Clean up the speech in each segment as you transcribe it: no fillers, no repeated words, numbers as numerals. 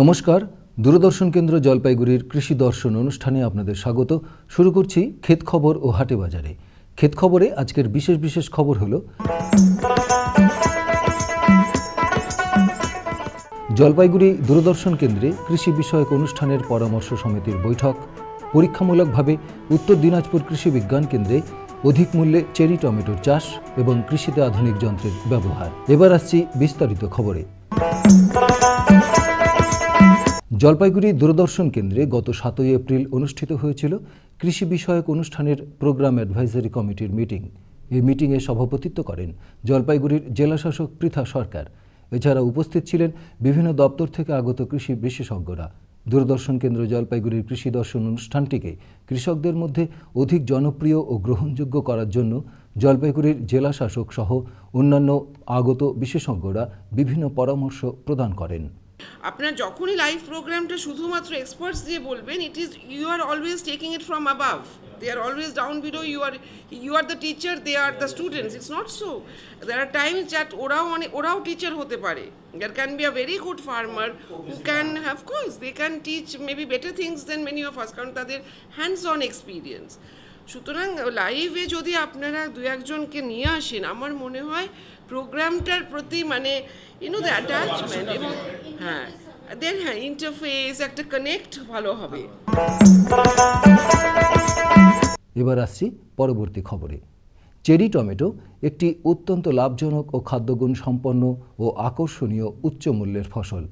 নমস্কার, দূরদর্শন কেন্দ্র জলপাইগুড়ির কৃষি দর্শন অনুষ্ঠানে আপনাদের স্বাগত। শুরু করছি ক্ষেত খবর ও হাটে বাজারে। ক্ষেত খবরে আজকের বিশেষ খবর হলো জলপাইগুড়ি দূরদর্শন কেন্দ্রে কৃষি বিষয়ক অনুষ্ঠানের পরামর্শ সমিতির বৈঠক, পরীক্ষামূলকভাবে উত্তর দিনাজপুর কৃষি বিজ্ঞান কেন্দ্রে অধিক মূল্যে চেরি টমেটোর চাষ এবং কৃষিতে আধুনিক যন্ত্রের ব্যবহার। এবার আসছি বিস্তারিত খবরে। জলপাইগুড়ি দূরদর্শন কেন্দ্রে গত 7 এপ্রিল অনুষ্ঠিত হয়েছিল কৃষি বিষয়ক অনুষ্ঠানের প্রোগ্রাম অ্যাডভাইজারি কমিটির মিটিং। এই মিটিংয়ে সভাপতিত্ব করেন জলপাইগুড়ির জেলাশাসক পৃথা সরকার। এছাড়া উপস্থিত ছিলেন বিভিন্ন দপ্তর থেকে আগত কৃষি বিশেষজ্ঞরা। দূরদর্শন কেন্দ্র জলপাইগুড়ির কৃষি দর্শন অনুষ্ঠানটিকে কৃষকদের মধ্যে অধিক জনপ্রিয় ও গ্রহণযোগ্য করার জন্য জলপাইগুড়ির জেলাশাসক সহ অন্যান্য আগত বিশেষজ্ঞরা বিভিন্ন পরামর্শ প্রদান করেন। আপনার যখনই লাইভ প্রোগ্রামটা শুধুমাত্র এক্সপার্টস দিয়ে বলবেন, it is you are always taking it from above, they are always down below, you are the teacher, they are the students. It's not so. There are times that ওরাও teacher হতে পারে। There can be a very good farmer who can, of course, they can teach maybe better things than many of us, কারণ তাদের hands on experience. সুতরাং লাইভে যদি আপনারা দু একজনকে নিয়ে আসেন, আমার মনে হয় প্রোগ্রামটার প্রতি মানে দ্য অ্যাটাচমেন্ট এবং ইন্টারফেস একটা কানেক্ট ভালো হবে। এবার আসছি পরবর্তী খবরে। চেরি টমেটো একটি অত্যন্ত লাভজনক ও খাদ্যগুণ সম্পন্ন ও আকর্ষণীয় উচ্চ মূল্যের ফসল।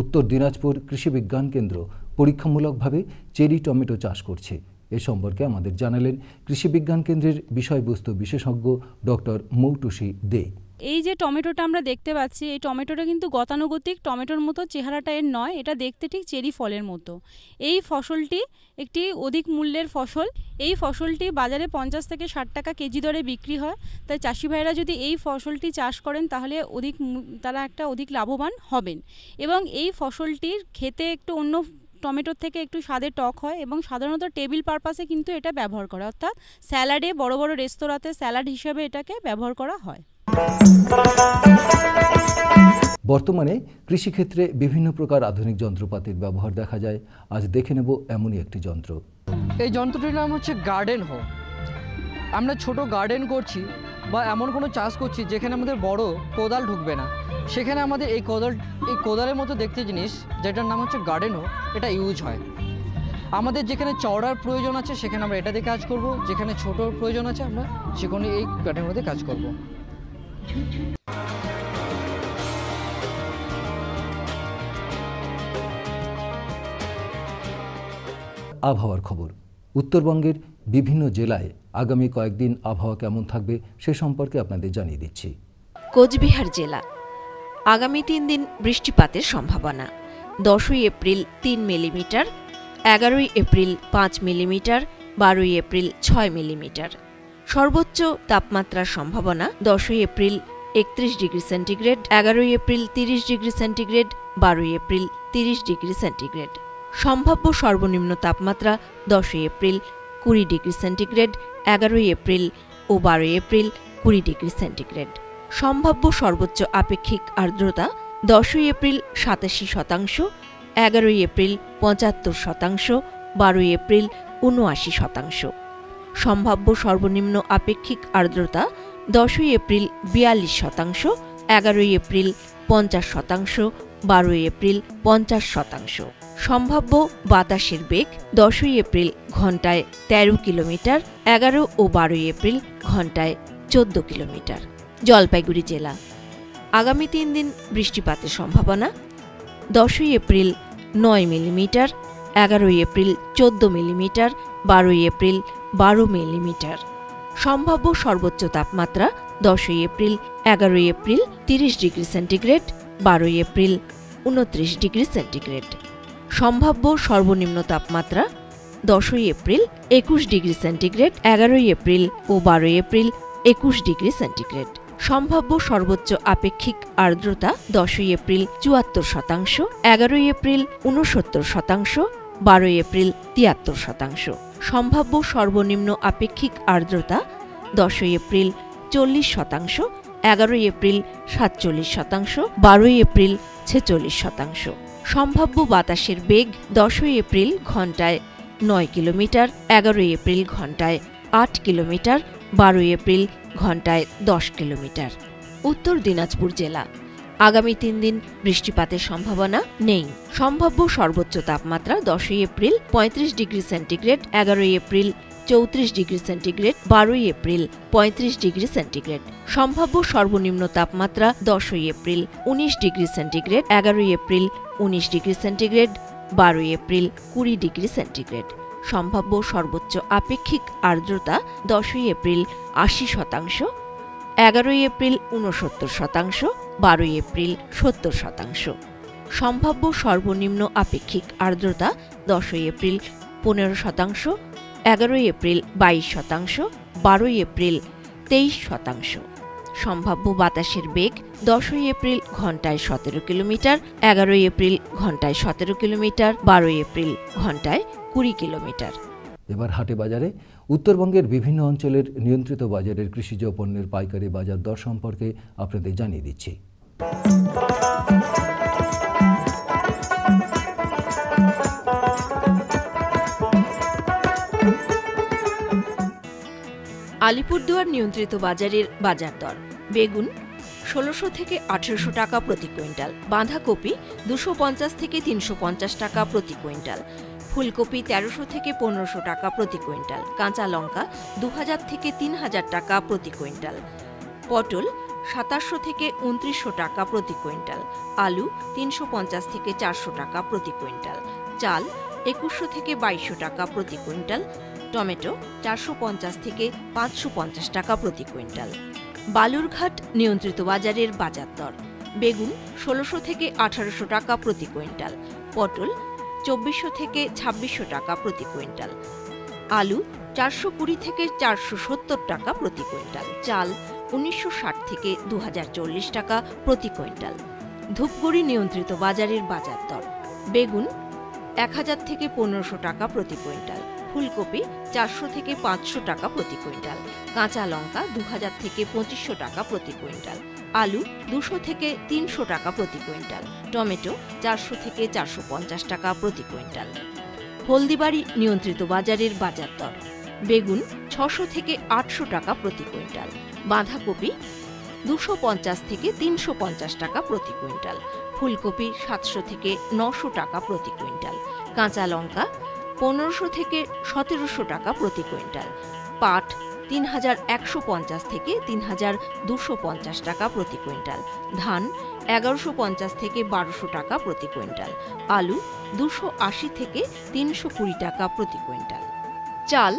উত্তর দিনাজপুর কৃষি বিজ্ঞান কেন্দ্র পরীক্ষামূলকভাবে চেরি টমেটো চাষ করছে। এ সম্পর্কে আমাদের জানালেন কৃষি বিজ্ঞান কেন্দ্রের বিষয়বস্তু বিশেষজ্ঞ ডক্টর মৌটুসী দে। এই যে টমেটোটা আমরা দেখতে পাচ্ছি, এই টমেটোটা কিন্তু গতানুগতিক টমেটোর মতো চেহারাটা এর নয়, এটা দেখতে ঠিক চেরি ফলের মতো। এই ফসলটি একটি অধিক মূল্যের ফসল। এই ফসলটি বাজারে 50 থেকে 60 টাকা কেজি দরে বিক্রি হয়। তাই চাষি ভাইরা যদি এই ফসলটি চাষ করেন তাহলে তারা একটা অধিক লাভবান হবেন। এবং এই ফসলটির খেতে একটু অন্য টমেটোর থেকে একটু স্বাদে টক হয় এবং সাধারণত টেবিল পারপাসে কিন্তু এটা ব্যবহার করা, অর্থাৎ স্যালাডে, বড় বড় রেস্তোরাঁতে স্যালাড হিসেবে এটাকে ব্যবহার করা হয়। বর্তমানে কৃষিক্ষেত্রে বিভিন্ন প্রকার আধুনিক যন্ত্রপাতির ব্যবহার দেখা যায়। আজ দেখে নেব এমনই একটি যন্ত্র। এই যন্ত্রটির নাম হচ্ছে গার্ডেন হো। আমরা ছোট গার্ডেন করছি বা এমন কোনো চাষ করছি যেখানে আমাদের বড় কোদাল ঢুকবে না, সেখানে আমাদের এই কোদালের মতো দেখতে জিনিস যেটার নাম হচ্ছে গার্ডেন হো, এটা ইউজ হয়। আমাদের যেখানে চওড়ার প্রয়োজন আছে সেখানে আমরা এটা দিয়ে কাজ করব, যেখানে ছোটোর প্রয়োজন আছে আমরা সেখানে এই গার্ডেন হো দিয়ে কাজ করব। আবহাওয়ার খবর। উত্তরবঙ্গের বিভিন্ন জেলায় আগামী কয়েকদিন আবহাওয়া কেমন থাকবে সে সম্পর্কে আপনাদের জানিয়ে দিচ্ছি। কোচবিহার জেলা আগামী 3 দিন বৃষ্টিপাতের সম্ভাবনা। 10 April 3 millimetre, 11 April 5 millimetre, 12 April 6 millimetre. সর্বোচ্চ তাপমাত্রার সম্ভাবনা 10 April 31 degree centigrade, 11 April 30 degree centigrade, 12 April 30 degree centigrade. সম্ভাব্য সর্বনিম্ন তাপমাত্রা 10 এপ্রিল 20 ডিগ্রি সেন্টিগ্রেড, 11 এপ্রিল ও 12 এপ্রিল 20 ডিগ্রি সেন্টিগ্রেড। সম্ভাব্য সর্বোচ্চ আপেক্ষিক আর্দ্রতা 10 এপ্রিল 87%, 11 এপ্রিল 75%, 12 এপ্রিল 79%। সম্ভাব্য সর্বনিম্ন আপেক্ষিক আর্দ্রতা 10 এপ্রিল 42%, 11 এপ্রিল 50%, 12 এপ্রিল 50%। সম্ভাব্য বাতাসের বেগ 10 এপ্রিল ঘন্টায় 13 কিলোমিটার, 11 ও 12 এপ্রিল ঘন্টায় 14 কিলোমিটার। জলপাইগুড়ি জেলা আগামী 3 দিন বৃষ্টিপাতের সম্ভাবনা। 10 April 9 millimetre, 11 April 14 millimetre, 12 April 12 millimetre. সম্ভাব্য সর্বোচ্চ তাপমাত্রা 10 April 11 April 30 degree centigrade, 12 April 29 degree centigrade. সম্ভাব্য সর্বনিম্ন তাপমাত্রা 10ই এপ্রিল 21 ডিগ্রি সেন্টিগ্রেড, 11ই এপ্রিল ও 12ই এপ্রিল 21 ডিগ্রি সেন্টিগ্রেড। সম্ভাব্য সর্বোচ্চ আপেক্ষিক আর্দ্রতা 10ই এপ্রিল 74%, 11ই এপ্রিল 69%, 12ই এপ্রিল 73%। সম্ভাব্য সর্বনিম্ন আপেক্ষিক আর্দ্রতা 10ই এপ্রিল 40%, 11ই এপ্রিল 47%, 12ই এপ্রিল 46%। সম্ভাব্য বাতাসের বেগ 10ই এপ্রিল ঘন্টায় 9 কিলোমিটার, 11ই এপ্রিল ঘন্টায় 8 কিলোমিটার, 12ই এপ্রিল ঘন্টায় 10 কিলোমিটার। উত্তর দিনাজপুর জেলা, আগামী 3 দিন বৃষ্টিপাতের সম্ভাবনা নেই। সম্ভাব্য সর্বোচ্চ তাপমাত্রা 10ই এপ্রিল 35 ডিগ্রি সেন্টিগ্রেড, 11ই এপ্রিল 34 ডিগ্রি সেন্টিগ্রেড, 12ই এপ্রিল 35 ডিগ্রি সেন্টিগ্রেড। সম্ভাব্য সর্বনিম্ন তাপমাত্রা 10ই এপ্রিল 19 ডিগ্রি সেন্টিগ্রেড, 11ই এপ্রিল 19 ডিগ্রি সেন্টিগ্রেড, 12ই এপ্রিল 20 ডিগ্রি সেন্টিগ্রেড। সম্ভাব্য সর্বোচ্চ আপেক্ষিক আর্দ্রতা 10ই এপ্রিল 80%, 11ই এপ্রিল 69%, 12ই এপ্রিল 70%। সম্ভাব্য সর্বনিম্ন আপেক্ষিক আর্দ্রতা 10ই এপ্রিল 15%, 11ই এপ্রিল 22%, 12ই এপ্রিল 23%। সম্ভাব্য বাতাসের বেগ 10ই এপ্রিল ঘন্টায় 17 কিলোমিটার, 11ই এপ্রিল ঘন্টায় 17 কিলোমিটার, 12ই এপ্রিল ঘন্টায় 20 কিলোমিটার। এবার হাটে বাজারে উত্তরবঙ্গের বিভিন্ন অঞ্চলের নিয়ন্ত্রিত বাজারের কৃষিজ পণ্যের পাইকারি বাজার দর সম্পর্কে আপনাদের জানিয়ে দিচ্ছি। আলিপুরদুয়ার নিয়ন্ত্রিত বাজারের বাজার দর: বেগুন 1600 থেকে 1800 টাকা প্রতি কুইন্টাল, বাঁধাকপি 250 থেকে 350 টাকা প্রতি কুইন্টাল, ফুলকপি 1300 থেকে 1500 টাকা প্রতি কুইন্টাল, কাঁচা লঙ্কা 2000 থেকে 3000 টাকা প্রতি কুইন্টাল, পটল 2700 থেকে 2900 টাকা প্রতি কুইন্টাল, আলু 350 থেকে 400 টাকা প্রতি কুইন্টাল, চাল 2100 থেকে 2200 টাকা প্রতি কুইন্টাল, টমেটো 450 থেকে 550 টাকা প্রতি কুইন্টাল। বালুরঘাট নিয়ন্ত্রিত বাজারের বাজার দর: বেগুন 1600 থেকে 1800 টাকা প্রতি কুইন্টাল, পটল 2400 থেকে 2600 টাকা প্রতি কুইন্টাল, আলু 420 থেকে 470 টাকা প্রতি কুইন্টাল, চাল 1960 থেকে 2040 টাকা প্রতি কুইন্টাল। ধূপগুড়ি নিয়ন্ত্রিত বাজারের বাজার দর: বেগুন 1000 থেকে 1500 টাকা প্রতি কুইন্টাল, ফুলকপি 400 থেকে 500 টাকা প্রতি কুইন্টাল, কাঁচা লঙ্কা 2000 থেকে 2500 টাকা প্রতি কুইন্টাল, আলু 200 থেকে 300 টাকা প্রতি কুইন্টাল, টমেটো 400 থেকে 450 টাকা প্রতি কুইন্টাল। হলদিবাড়ি নিয়ন্ত্রিত বাজারের বাজার দর: বেগুন 600 থেকে 800 টাকা প্রতি কুইন্টাল, বাঁধাকপি 250 থেকে 350 টাকা প্রতি কুইন্টাল, ফুলকপি 700 থেকে 900 টাকা প্রতি কুইন্টাল, কাঁচা লঙ্কা 1500 থেকে 1700 টাকা প্রতি কুইন্টাল, পাট 3150 থেকে 3250 টাকা প্রতি কুইন্টাল, ধান 1150 থেকে 1200 টাকা প্রতি কুইন্টাল, আলু 280 থেকে 320 টাকা প্রতি কুইন্টাল, চাল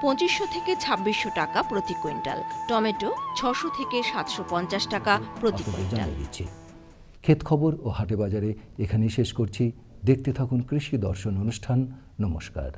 2500 থেকে 2600 টাকা প্রতি কুইন্টাল, টমেটো 600 থেকে 750 টাকা প্রতি কুইন্টাল। ক্ষেত খবর ও হাটে বাজারে এখানেই শেষ করছি। দেখতে থাকুন কৃষি দর্শন অনুষ্ঠান। নমস্কার।